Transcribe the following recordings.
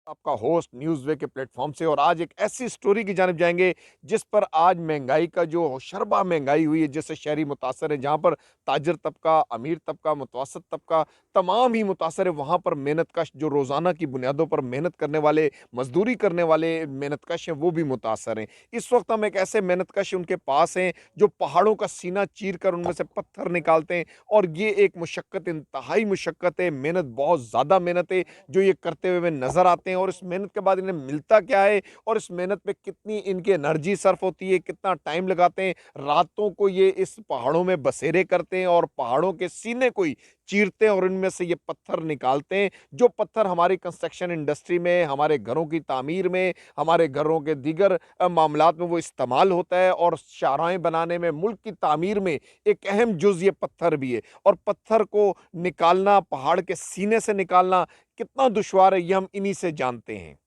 आपका होस्ट न्यूज़वे के प्लेटफॉर्म से और आज एक ऐसी स्टोरी की जानिब जाएंगे जिस पर आज महंगाई का जो शरबा महंगाई हुई है, जिससे शहरी मुतासर है, जहां पर ताजर तबका, अमीर तबका, मुतवसत तबका तमाम ही मुतासर है। वहां पर मेहनतकश जो रोजाना की बुनियादों पर मेहनत करने वाले, मजदूरी करने वाले मेहनतकश हैं, वो भी मुतासर हैं। इस वक्त हम एक ऐसे मेहनतकश उनके पास हैं जो पहाड़ों का सीना चीर कर उनमें से पत्थर निकालते हैं। और ये एक मुशक्कत, इंतहाई मुशक्कत है, मेहनत, बहुत ज्यादा मेहनत है जो ये करते हुए हमें नजर आते हैं। और इस मेहनत के बाद इन्हें मिलता क्या है और इस मेहनत पे कितनी इनकी एनर्जी सर्फ होती है, कितना टाइम लगाते हैं। रातों को ये इस पहाड़ों में बसेरे करते हैं और पहाड़ों के सीने को ही चीरते हैं और इनमें से ये पत्थर निकालते हैं, जो पत्थर हमारी कंस्ट्रक्शन इंडस्ट्री में, हमारे घरों की तामीर में, हमारे घरों के दीगर मामलात में वो इस्तेमाल होता है। और शाहराहें बनाने में, मुल्क की तामीर में एक अहम जुज ये पत्थर भी है। और पत्थर को निकालना, पहाड़ के सीने से निकालना कितना दुश्वार है, ये हम इन्हीं से जानते हैं।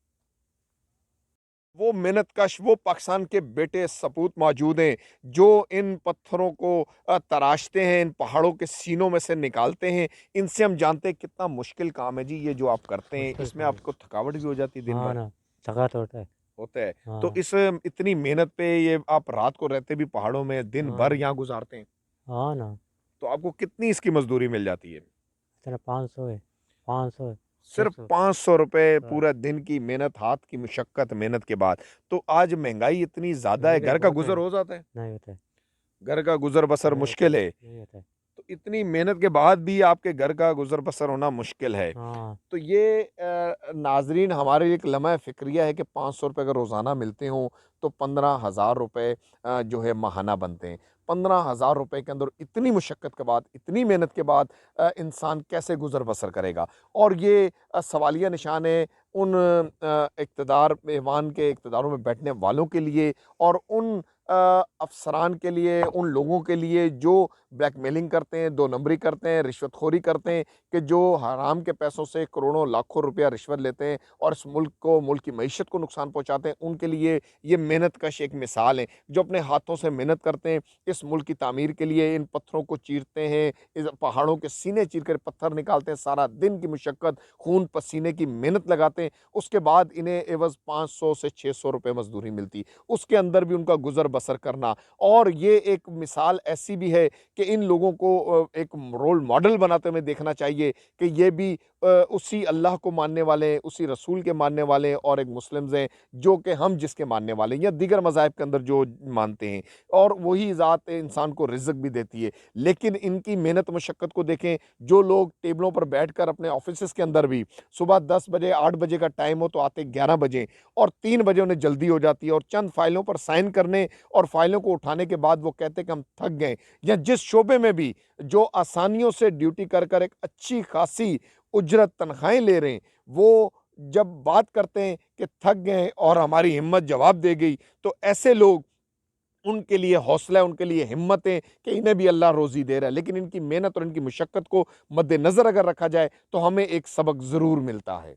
वो मेहनतकश, वो पाकिस्तान के बेटे सपूत मौजूद हैं जो इन पत्थरों को तराशते हैं, इन पहाड़ों के सीनों में से निकालते हैं। इनसे हम जानते हैं कितना मुश्किल काम है जी ये जो आप करते हैं। मुश्किल इसमें काम है। आपको थकावट भी हो जाती है दिन हाँ भर? ना, थका तो होता है। होता है। तो हाँ, इस इतनी मेहनत पे ये आप रात को रहते भी पहाड़ों में, दिन भर हाँ, यहाँ गुजारते हैं, हाँ ना, तो आपको कितनी इसकी मजदूरी मिल जाती है? इतना 500 है, 500, सिर्फ 600। 500 रुपए हाँ, पूरा दिन की मेहनत, हाथ की मुशक्कत, मेहनत के बाद। तो आज महंगाई इतनी ज्यादा है, महँगाई घर का बहुत है। गुजर हो जाता है? नहीं होता है, घर का गुजर बसर नहीं होता है, मुश्किल है। नहीं होता है। तो इतनी मेहनत के बाद भी आपके घर का गुजर बसर होना मुश्किल है। हाँ, तो ये नाजरीन हमारे लिए एक लम्हा फ़िक्रिया है कि 500 रुपये अगर रोज़ाना मिलते हों तो 15,000 रुपये जो है माहाना बनते हैं। 15,000 रुपये के अंदर इतनी मुशक्क़त के बाद, इतनी मेहनत के बाद इंसान कैसे गुज़र बसर करेगा? और ये सवालिया निशान है उन इक़्तिदार ऐवान के इक़्तिदारों में बैठने वालों के लिए और उन अफ़सरान के लिए, उन लोगों के लिए जो ब्लैकमेलिंग करते हैं, दो नंबरी करते हैं, रिश्वतखोरी करते हैं, कि जो हराम के पैसों से करोड़ों लाखों रुपया रिश्वत लेते हैं और इस मुल्क को, मुल्क की मईशत को नुकसान पहुंचाते हैं। उनके लिए ये मेहनत कश एक मिसाल है जो अपने हाथों से मेहनत करते हैं, इस मुल्क की तामीर के लिए इन पत्थरों को चीरते हैं, इस पहाड़ों के सीने चीर कर पत्थर निकालते हैं, सारा दिन की मुशक्कत, खून पसीने की मेहनत लगाते हैं। उसके बाद इन्हें एवज 500 से 600 रुपये मजदूरी मिलती, उसके अंदर भी उनका गुजर बसर करना। और ये एक मिसाल ऐसी भी है कि इन लोगों को एक रोल मॉडल बनाते हुए देखना चाहिए कि ये भी उसी अल्लाह को मानने वाले हैं, उसी रसूल के मानने वाले हैं और एक मुस्लिम्स हैं जो कि हम जिसके मानने वाले हैं या दीगर मज़ाहिब के अंदर जो मानते हैं। और वही ज़ात इंसान को रिज़्क भी देती है। लेकिन इनकी मेहनत मशक्क़त को देखें, जो लोग टेबलों पर बैठकर अपने ऑफ़िसेज़ के अंदर भी सुबह 10 बजे, 8 बजे का टाइम हो तो आते 11 बजे और 3 बजे उन्हें जल्दी हो जाती है और चंद फ़ाइलों पर साइन करने और फ़ाइलों को उठाने के बाद वो कहते हैं कि हम थक गए। या जिस शोबे में भी जो आसानियों से ड्यूटी कर कर एक अच्छी खासी उजरत तनख्वाहें ले रहे हैं, वो जब बात करते हैं कि थक गए और हमारी हिम्मत जवाब दे गई, तो ऐसे लोग, उनके लिए हौसला है, उनके लिए हिम्मत है कि इन्हें भी अल्लाह रोज़ी दे रहा है। लेकिन इनकी मेहनत और इनकी मुशक्कत को मद्देनज़र अगर रखा जाए तो हमें एक सबक ज़रूर मिलता है।